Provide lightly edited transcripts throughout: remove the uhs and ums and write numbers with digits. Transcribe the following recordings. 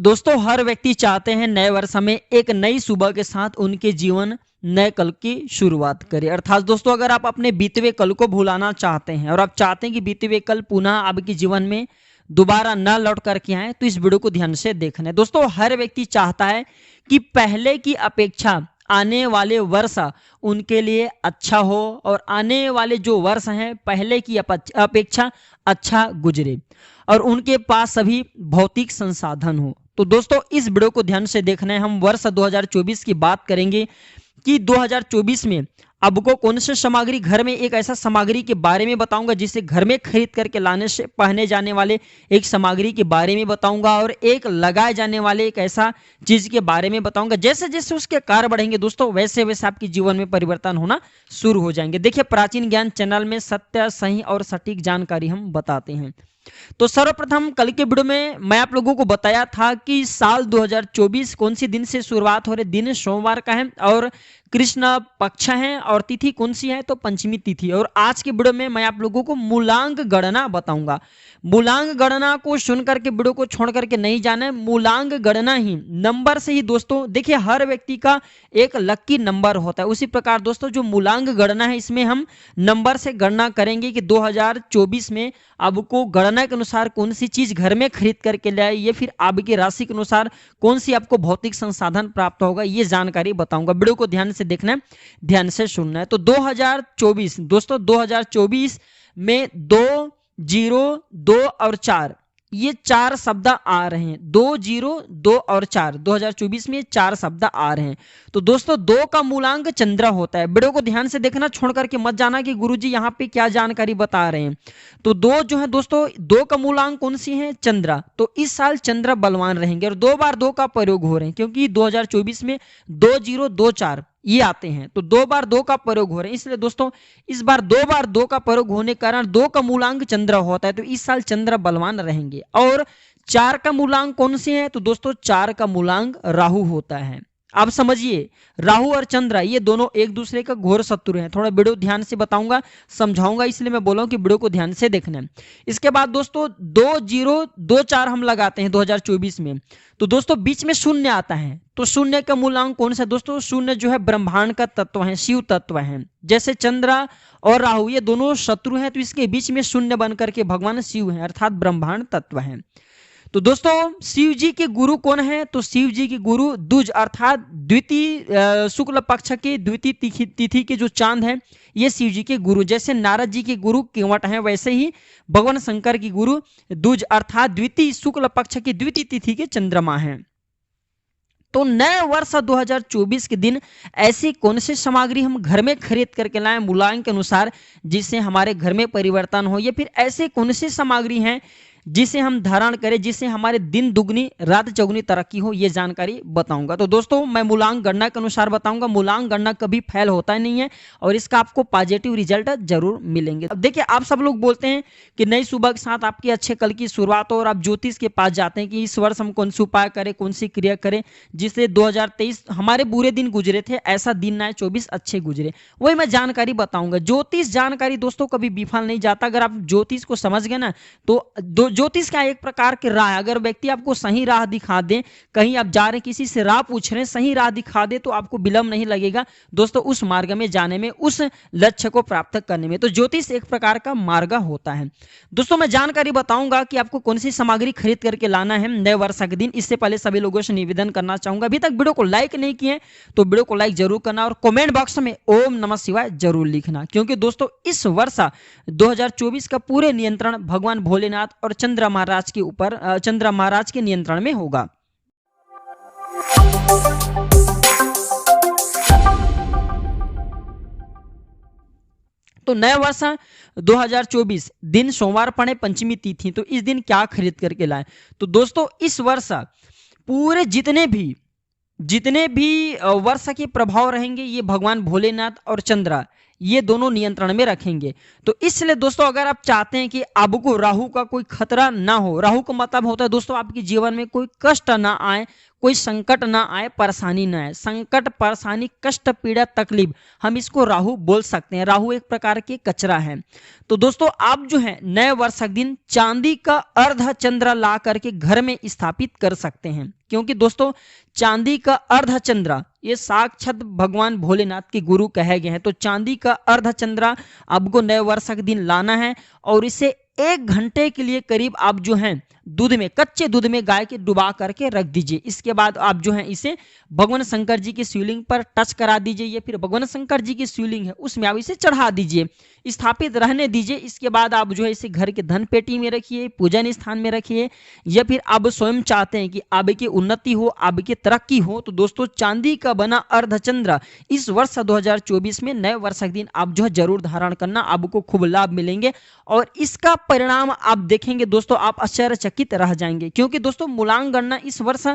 दोस्तों हर व्यक्ति चाहते हैं नए वर्ष में एक नई सुबह के साथ उनके जीवन नए कल की शुरुआत करें। अर्थात दोस्तों अगर आप अपने बीते हुए कल को भुलाना चाहते हैं और आप चाहते हैं कि बीते हुए कल पुनः आपके जीवन में दोबारा न लौट करके आए तो इस वीडियो को ध्यान से देखना है। दोस्तों हर व्यक्ति चाहता है कि पहले की अपेक्षा आने वाले वर्ष उनके लिए अच्छा हो और आने वाले जो वर्ष हैं पहले की अपेक्षा अच्छा गुजरे और उनके पास सभी भौतिक संसाधन हो। तो दोस्तों इस वीडियो को ध्यान से देखना है। हम वर्ष 2024 की बात करेंगे कि 2024 में आपको कौन से सामग्री घर में, एक ऐसा सामग्री के बारे में बताऊंगा जिसे घर में खरीद करके लाने से पहने जाने वाले एक सामग्री के बारे में बताऊंगा और एक लगाए जाने वाले एक ऐसा चीज के बारे में बताऊंगा। जैसे जैसे उसके कार्य बढ़ेंगे दोस्तों वैसे वैसे आपके जीवन में परिवर्तन होना शुरू हो जाएंगे। देखिए प्राचीन ज्ञान चैनल में सत्य, सही और सटीक जानकारी हम बताते हैं। तो सर्वप्रथम कल के वीडियो में मैं आप लोगों को बताया था कि साल 2024 कौन सी दिन से शुरुआत हो रही। दिन सोमवार का है और कृष्ण पक्ष है और तिथि कौन सी है तो पंचमी तिथि। और आज के वीडियो में मैं आप लोगों को मूलांक गणना बताऊंगा। मूलांक गणना को सुन करके वीडियो को छोड़ करके नहीं जाना है। मूलांक गणना ही नंबर से ही दोस्तों देखिए हर व्यक्ति का एक लकी नंबर होता है। उसी प्रकार दोस्तों जो मूलांक गणना है इसमें हम नंबर से गणना करेंगे कि 2024 में आपको गणना के अनुसार कौन सी चीज घर में खरीद करके ले आए, या फिर आपकी राशि के अनुसार कौन सी आपको भौतिक संसाधन प्राप्त होगा, ये जानकारी बताऊंगा। वीडियो को ध्यान से देखना है, ध्यान से सुनना है। तो 2024 दोस्तों 2024 में 2, 0, 2 और 4 ये 4 शब्द आ रहे हैं। 2, 0, 2 और 4 2024 में 4 शब्द आ रहे हैं। तो दोस्तों 2 का मूलांक चंद्र होता है। वीडियो को ध्यान से देखना, छोड़ करके मत जाना कि गुरुजी यहाँ पे क्या जानकारी बता रहे हैं। तो 2 जो है दोस्तों 2 का मूलांक कौन सी है चंद्र। तो इस साल चंद्र बलवान रहेंगे और 2 बार 2 का प्रयोग हो रहे हैं क्योंकि 2024 में 2, 0, 2, 4 ये आते हैं। तो 2 बार 2 का प्रयोग हो रहे हैं, इसलिए दोस्तों इस बार 2 बार 2 का प्रयोग होने के कारण 2 का मूलांक चंद्र होता है। तो इस साल चंद्र बलवान रहेंगे। और 4 का मूलांक कौन से है तो दोस्तों 4 का मूलांक राहु होता है। आप समझिए राहु और चंद्र ये दोनों एक दूसरे का घोर शत्रु हैं। थोड़ा वीडियो ध्यान से बताऊंगा, समझाऊंगा, इसलिए मैं बोला हूं कि वीडियो को ध्यान से देखना है। इसके बाद दोस्तों 2, 0, 2, 4 हम लगाते हैं 2024 में। तो दोस्तों बीच में शून्य आता है। तो शून्य का मूलांक कौन सा दोस्तों, शून्य जो है ब्रह्मांड का तत्व है, शिव तत्व है। जैसे चंद्र और राहु ये दोनों शत्रु हैं तो इसके बीच में शून्य बन करके भगवान शिव है अर्थात ब्रह्मांड तत्व है। तो दोस्तों शिव जी के गुरु कौन है तो शिव जी के गुरु द्विज अर्थात द्वितीय शुक्ल पक्ष के द्वितीय तिथि के जो चांद है ये शिव जी के गुरु। जैसे नारद जी के गुरु केवट हैं वैसे ही भगवान शंकर की गुरु द्विज अर्थात द्वितीय शुक्ल पक्ष की द्वितीय तिथि के चंद्रमा हैं। तो नए वर्ष 2024 के दिन ऐसी कौन सी सामग्री हम घर में खरीद करके लाएं मूलांक के अनुसार जिससे हमारे घर में परिवर्तन हो, या फिर ऐसे कौन सी सामग्री हैं जिसे हम धारण करें जिससे हमारे दिन दुगनी रात चौगुनी तरक्की हो, ये जानकारी बताऊंगा। तो दोस्तों मैं मूलांक गणना के अनुसार बताऊंगा। मूलांक गणना कभी फेल होता नहीं है और इसका आपको पॉजिटिव रिजल्ट जरूर मिलेंगे। अब देखिए आप सब लोग बोलते हैं कि नई सुबह के साथ आपकी अच्छे कल की शुरुआत हो और आप ज्योतिष के पास जाते हैं कि इस वर्ष हम कौन सी उपाय करें, कौन सी क्रिया करें जिससे 2023 हमारे बुरे दिन गुजरे थे ऐसा दिन ना 24 अच्छे गुजरे। वही मैं जानकारी बताऊंगा। ज्योतिष जानकारी दोस्तों कभी विफल नहीं जाता। अगर आप ज्योतिष को समझ गए ना तो ज्योतिष का एक प्रकार की राह है। अगर व्यक्ति आपको सही राह दिखा दे, कहीं आप जा रहे किसी से राह पूछ रहे हैं, सही राह दिखा दे तो आपको विलंब नहीं लगेगा दोस्तों उस मार्ग में जाने में, उस लक्ष्य को प्राप्त करने में। तो ज्योतिष एक प्रकार का मार्ग होता है। दोस्तों मैं जानकारी बताऊंगा कि आपको कौन सी सामग्री खरीद करके लाना है नए वर्ष के दिन। इससे पहले सभी लोगों से निवेदन करना चाहूंगा, अभी तक वीडियो को लाइक नहीं किए तो वीडियो को लाइक जरूर करना और कमेंट बॉक्स में ओम नमः शिवाय जरूर लिखना, क्योंकि दोस्तों इस वर्ष 2024 का पूरे नियंत्रण भगवान भोलेनाथ और चंद्र महाराज के ऊपर, चंद्र महाराज के नियंत्रण में होगा। तो नया वर्ष 2024 दिन सोमवार पड़े पंचमी तिथि। तो इस दिन क्या खरीद करके लाएं तो दोस्तों इस वर्ष पूरे जितने भी जितने भी वर्ष के प्रभाव रहेंगे ये भगवान भोलेनाथ और चंद्रा ये दोनों नियंत्रण में रखेंगे। तो इसलिए दोस्तों अगर आप चाहते हैं कि आपको राहु का कोई खतरा ना हो, राहु का मतलब होता है दोस्तों आपके जीवन में कोई कष्ट ना आए, कोई संकट ना आए, परेशानी ना आए। संकट, परेशानी, कष्ट, पीड़ा, तकलीफ, हम इसको राहु बोल सकते हैं। राहु एक प्रकार के कचरा है। तो दोस्तों आप जो है नए वर्ष के दिन चांदी का अर्ध चंद्र ला करके घर में स्थापित कर सकते हैं, क्योंकि दोस्तों चांदी का अर्ध चंद्र ये साक्षात भगवान भोलेनाथ के गुरु कहे गए हैं। तो चांदी का अर्ध चंद्र आपको नए वर्ष के दिन लाना है और इसे 1 घंटे के लिए करीब आप जो है दूध में, कच्चे दूध में गाय के डुबा करके रख दीजिए। इसके बाद आप जो है इसे भगवान शंकर जी की शिवलिंग पर टच करा दीजिए, या फिर भगवान शंकर जी की शिवलिंग है उसमें आप इसे चढ़ा दीजिए, स्थापित रहने दीजिए। इसके बाद आप जो है इसे घर के धन पेटी में रखिए, पूजन स्थान में रखिए, या फिर आप स्वयं चाहते हैं कि आपकी उन्नति हो, आपकी तरक्की हो, तो दोस्तों चांदी का बना अर्धचंद्र इस वर्ष 2024 में नए वर्ष के दिन आप जो है जरूर धारण करना, आपको खूब लाभ मिलेंगे और इसका परिणाम आप देखेंगे दोस्तों, आप आश्चर्यचकित रह जाएंगे। क्योंकि दोस्तों मूलांक गणना इस वर्ष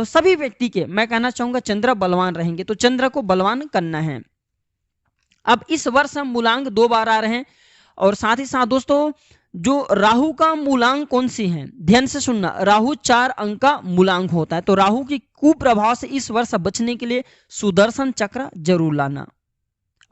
सभी व्यक्ति के, मैं कहना चाहूंगा चंद्र बलवान रहेंगे, तो चंद्र को बलवान करना है। अब इस वर्ष हम मूलांक 2 बार आ रहे हैं और साथ ही साथ दोस्तों जो राहु का मूलांक कौन सी है, ध्यान से सुनना, राहु 4 अंक का मूलांक होता है। तो राहु की कुप्रभाव से इस वर्ष बचने के लिए सुदर्शन चक्र जरूर लाना।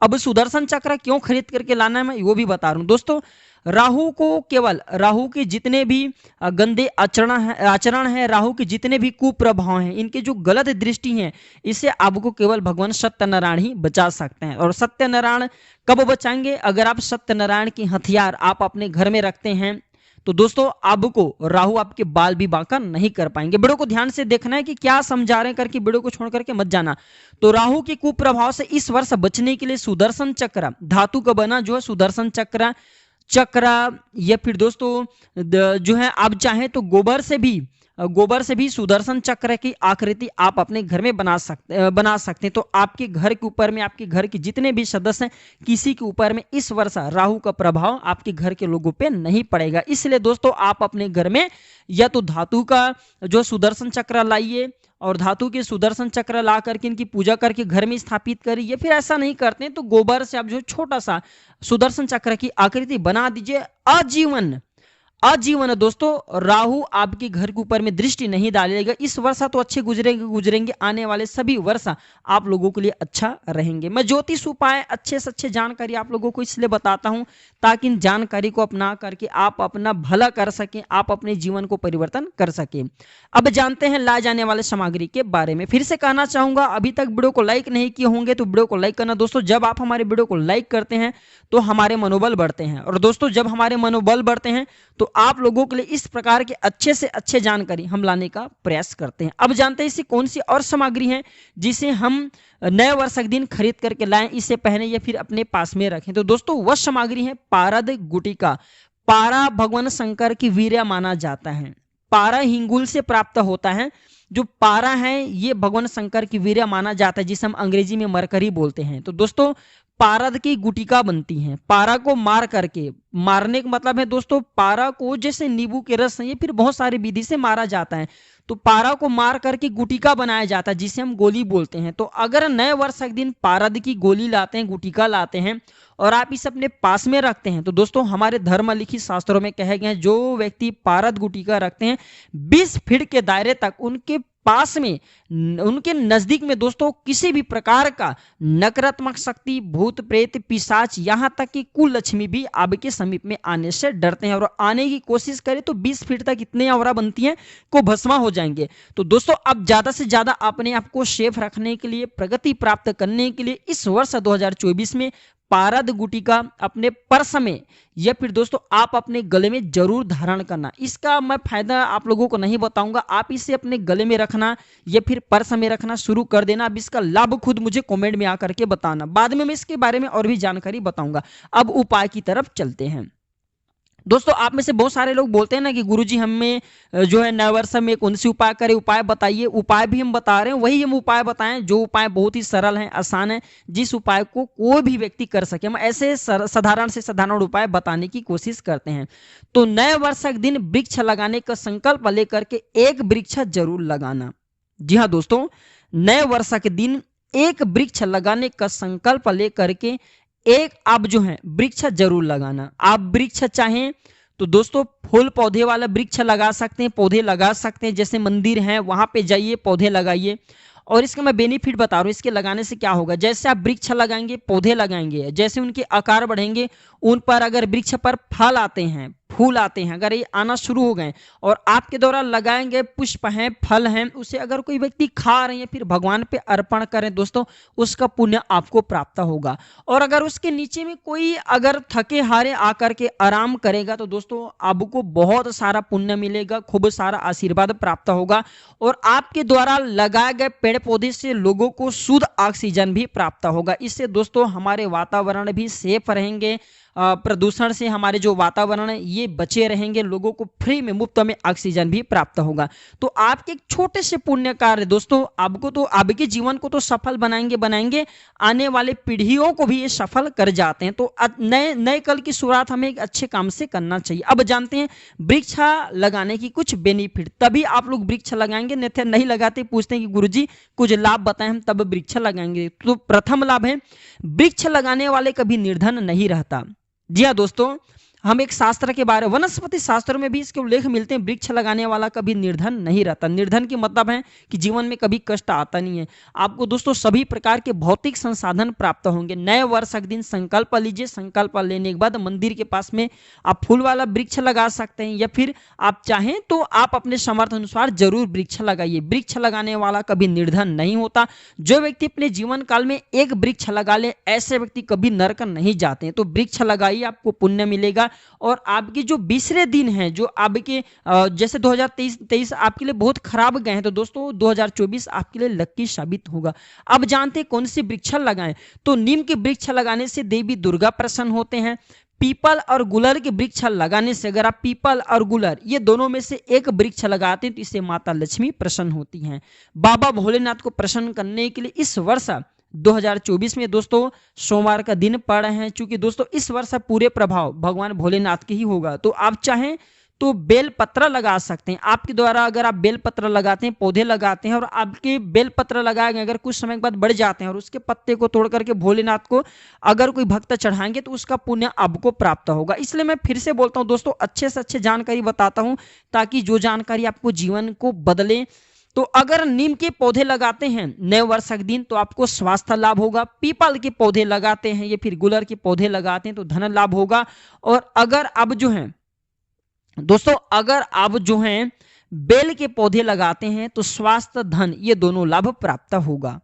अब सुदर्शन चक्र क्यों खरीद करके लाना है मैं वो भी बता रहा हूं दोस्तों। राहु को केवल, राहु के जितने भी गंदे आचरण है, राहु के जितने भी कुप्रभाव हैं, इनके जो गलत दृष्टि है, इसे आपको केवल भगवान सत्यनारायण ही बचा सकते हैं। और सत्यनारायण कब बचाएंगे, अगर आप सत्यनारायण की हथियार आप अपने घर में रखते हैं तो दोस्तों आपको राहु आपके बाल भी बांका नहीं कर पाएंगे। वीडियो को ध्यान से देखना है कि क्या समझा रहे हैं करके, वीडियो को छोड़ करके मत जाना। तो राहु के कुप्रभाव से इस वर्ष बचने के लिए सुदर्शन चक्र, धातु का बना जो है सुदर्शन चक्र, या फिर दोस्तों जो है आप चाहें तो गोबर से भी सुदर्शन चक्र की आकृति आप अपने घर में बना सकते हैं। तो आपके घर के ऊपर में, आपके घर के जितने भी सदस्य हैं, किसी के ऊपर में इस वर्ष राहु का प्रभाव आपके घर के लोगों पे नहीं पड़ेगा। इसलिए दोस्तों आप अपने घर में या तो धातु का जो सुदर्शन चक्र लाइए और धातु के सुदर्शन चक्र ला करके इनकी पूजा करके घर में स्थापित करिए, फिर ऐसा नहीं करते हैं तो गोबर से आप जो छोटा सा सुदर्शन चक्र की आकृति बना दीजिए। आजीवन दोस्तों राहु आपके घर के ऊपर में दृष्टि नहीं डालेगा। इस वर्ष तो अच्छे गुजरेंगे, आने वाले सभी वर्ष आप लोगों के लिए अच्छा रहेंगे। मैं ज्योतिष उपाय अच्छे से अच्छे जानकारी आप लोगों को इसलिए बताता हूं ताकि इन जानकारी को अपना करके आप अपना भला कर सकें, आप अपने जीवन को परिवर्तन कर सकें। अब जानते हैं लाए जाने वाले सामग्री के बारे में। फिर से कहना चाहूंगा, अभी तक वीडियो को लाइक नहीं किए होंगे तो वीडियो को लाइक करना दोस्तों। जब आप हमारे वीडियो को लाइक करते हैं तो हमारे मनोबल बढ़ते हैं, और दोस्तों जब हमारे मनोबल बढ़ते हैं तो आप लोगों के लिए इस प्रकार के अच्छे से अच्छे जानकारी हम लाने का प्रयास करते हैं। अब जानते हैं इसी कौन सी और सामग्री है जिसे हम नए वर्ष के दिन खरीद करके लाएं, इसे पहने या फिर अपने पास में रखें। तो दोस्तों वह सामग्री है पारद गुटिका। पारा भगवान शंकर की वीर्य माना जाता है। पारा हिंगुल से प्राप्त होता है। जो पारा है ये भगवान शंकर की वीर्य माना जाता है, जिसे हम अंग्रेजी में मरकरी बोलते हैं। तो दोस्तों पारद की गुटिका बनती है। पारा को मार करके, मारने का मतलब है दोस्तों पारा को जैसे नींबू के रस से फिर बहुत सारी विधि से मारा जाता है, तो पारा को मार करके गुटिका बनाया जाता है जिसे हम गोली बोलते हैं। तो अगर नए वर्ष के दिन पारद की गोली लाते हैं, गुटिका लाते हैं और आप इसे अपने पास में रखते हैं, तो दोस्तों हमारे धर्म लिखित शास्त्रों में कहे गए जो व्यक्ति पारद गुटिका रखते हैं 20 फीट के दायरे तक उनके पास में, उनके नजदीक में दोस्तों किसी भी प्रकार का नकारात्मक शक्ति, भूत प्रेत, पिशाच, यहाँ तक कि कुल लक्ष्मी भी आपके समीप में आने से डरते हैं, और आने की कोशिश करें तो 20 फीट तक इतने औरा बनती हैं को भस्मा हो जाएंगे। तो दोस्तों अब ज्यादा से ज्यादा अपने आप को सेफ रखने के लिए, प्रगति प्राप्त करने के लिए इस वर्ष 2024 में पारद गुटिका अपने पर्स में या फिर दोस्तों आप अपने गले में जरूर धारण करना। इसका मैं फायदा आप लोगों को नहीं बताऊंगा, आप इसे अपने गले में रखना या फिर पर्स में रखना शुरू कर देना। अब इसका लाभ खुद मुझे कमेंट में आकर के बताना, बाद में मैं इसके बारे में और भी जानकारी बताऊंगा। अब उपाय की तरफ चलते हैं। दोस्तों आप में से बहुत सारे लोग बोलते हैं ना कि गुरुजी हमें जो है नए वर्ष में कौन सी उपाय करें, उपाय बताइए। उपाय भी हम बता रहे हैं, वही हम उपाय बताएं जो उपाय बहुत ही सरल है, आसान है, जिस उपाय को कोई भी व्यक्ति कर सके। हम ऐसे साधारण से साधारण उपाय बताने की कोशिश करते हैं। तो नए वर्ष के दिन वृक्ष लगाने का संकल्प लेकर के एक वृक्ष जरूर लगाना। जी हाँ दोस्तों, नए वर्ष के दिन एक वृक्ष लगाने का संकल्प लेकर के एक आप जो है वृक्ष जरूर लगाना। आप वृक्ष चाहें तो दोस्तों फूल पौधे वाला वृक्ष लगा सकते हैं, पौधे लगा सकते हैं, जैसे मंदिर हैं वहां पे जाइए पौधे लगाइए। और इसका मैं बेनिफिट बता रहा हूँ, इसके लगाने से क्या होगा, जैसे आप वृक्ष लगाएंगे पौधे लगाएंगे, जैसे उनके आकार बढ़ेंगे, उन पर अगर वृक्ष पर फल आते हैं, फूल आते हैं, अगर ये आना शुरू हो गए और आपके द्वारा लगाएंगे पुष्प हैं, फल हैं, उसे अगर कोई व्यक्ति खा रहे हैं फिर भगवान पे अर्पण करें दोस्तों, उसका पुण्य आपको प्राप्त होगा। और अगर उसके नीचे में कोई अगर थके हारे आकर के आराम करेगा तो दोस्तों आपको बहुत सारा पुण्य मिलेगा, खूब सारा आशीर्वाद प्राप्त होगा। और आपके द्वारा लगाए गए पेड़ पौधे से लोगों को शुद्ध ऑक्सीजन भी प्राप्त होगा। इससे दोस्तों हमारे वातावरण भी सेफ रहेंगे, प्रदूषण से हमारे जो वातावरण है ये बचे रहेंगे, लोगों को फ्री में मुफ्त में ऑक्सीजन भी प्राप्त होगा। तो आपके एक छोटे से पुण्य कार्य दोस्तों आपको तो आपके जीवन को तो सफल बनाएंगे, आने वाले पीढ़ियों को भी ये सफल कर जाते हैं। तो नए कल की शुरुआत हमें एक अच्छे काम से करना चाहिए। अब जानते हैं वृक्ष लगाने की कुछ बेनिफिट, तभी आप लोग वृक्ष लगाएंगे, नहीं लगाते पूछते हैं कि गुरुजी कुछ लाभ बताएं हम तब वृक्ष लगाएंगे। तो प्रथम लाभ है वृक्ष लगाने वाले कभी निर्धन नहीं रहता। जी हाँ दोस्तों, हम एक शास्त्र के बारे वनस्पति शास्त्र में भी इसके उल्लेख मिलते हैं, वृक्ष लगाने वाला कभी निर्धन नहीं रहता। निर्धन की मतलब है कि जीवन में कभी कष्ट आता नहीं है। आपको दोस्तों सभी प्रकार के भौतिक संसाधन प्राप्त होंगे। नए वर्ष के दिन संकल्प लीजिए, संकल्प लेने के बाद मंदिर के पास में आप फूल वाला वृक्ष लगा सकते हैं, या फिर आप चाहें तो आप अपने समर्थ अनुसार जरूर वृक्ष लगाइए। वृक्ष लगाने वाला कभी निर्धन नहीं होता। जो व्यक्ति अपने जीवन काल में एक वृक्ष लगा ले ऐसे व्यक्ति कभी नरक नहीं जाते हैं। तो वृक्ष लगाइए, आपको पुण्य मिलेगा। और आपके जो 20वें दिन हैं, जो आपके जैसे 2023 आपके लिए बहुत खराब गए हैं, तो दोस्तों 2024 आपके लिए लक्की साबित होगा। अब जानते हैं कौन सी वृक्ष लगाएं, तो नीम के वृक्ष लगाने से देवी दुर्गा प्रसन्न होते हैं। पीपल और गुलर के वृक्ष लगाने से, अगर आप पीपल और गुलर ये दोनों में से एक वृक्ष लगाते हैं तो इससे माता लक्ष्मी प्रसन्न होती हैं। बाबा भोलेनाथ को प्रसन्न करने के लिए इस वर्ष 2024 में दोस्तों सोमवार का दिन पड़ रहे हैं, क्योंकि दोस्तों इस वर्ष पूरे प्रभाव भगवान भोलेनाथ के ही होगा। तो आप चाहें तो बेल पत्र लगा सकते हैं। आपके द्वारा अगर आप बेल पत्र लगाते हैं, पौधे लगाते हैं और आपके बेल पत्र लगाए गए अगर कुछ समय के बाद बढ़ जाते हैं और उसके पत्ते को तोड़ करके भोलेनाथ को अगर कोई भक्त चढ़ाएंगे तो उसका पुण्य आपको प्राप्त होगा। इसलिए मैं फिर से बोलता हूं दोस्तों, अच्छे से अच्छे जानकारी बताता हूं ताकि जो जानकारी आपको जीवन को बदले। तो अगर नीम के पौधे लगाते हैं नए वर्ष के दिन तो आपको स्वास्थ्य लाभ होगा। पीपल के पौधे लगाते हैं या फिर गुलर के पौधे लगाते हैं तो धन लाभ होगा। और अगर आप जो हैं दोस्तों, अगर आप जो हैं बेल के पौधे लगाते हैं तो स्वास्थ्य धन ये दोनों लाभ प्राप्त होगा।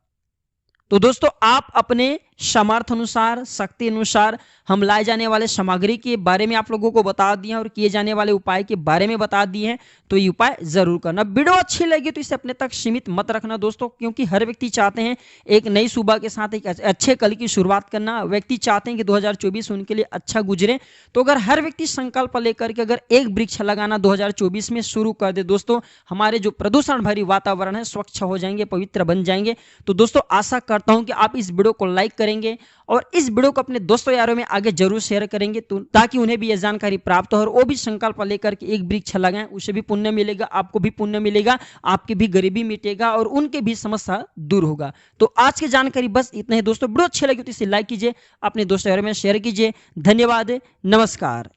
तो दोस्तों आप अपने समर्थ अनुसार, शक्ति अनुसार हम लाए जाने वाले सामग्री के बारे में आप लोगों को बता दिए और किए जाने वाले उपाय के बारे में बता दिए हैं, तो ये उपाय जरूर करना। वीडियो अच्छी लगी तो इसे अपने तक सीमित मत रखना दोस्तों, क्योंकि हर व्यक्ति चाहते हैं एक नई सुबह के साथ एक अच्छे कल की शुरुआत करना। व्यक्ति चाहते हैं कि 2024 उनके लिए अच्छा गुजरे। तो अगर हर व्यक्ति संकल्प लेकर के अगर एक वृक्ष लगाना 2024 में शुरू कर दे दोस्तों, हमारे जो प्रदूषण भरी वातावरण है स्वच्छ हो जाएंगे, पवित्र बन जाएंगे। तो दोस्तों आशा करता हूं कि आप इस वीडियो को लाइक करेंगे और इस वीडियो को अपने दोस्तों यारों में आगे जरूर शेयर करेंगे, तो ताकि उन्हें भी यह जानकारी प्राप्त हो और वो भी संकल्प लेकर के एक वृक्ष लगाएं, उसे भी पुण्य मिलेगा, आपको भी पुण्य मिलेगा, आपकी भी गरीबी मिटेगा और उनके भी समस्या दूर होगा। तो आज की जानकारी बस इतना ही दोस्तों। वीडियो अच्छे लगे तो इसे लाइक कीजिए, अपने दोस्तों यारों में शेयर कीजिए। धन्यवाद, नमस्कार।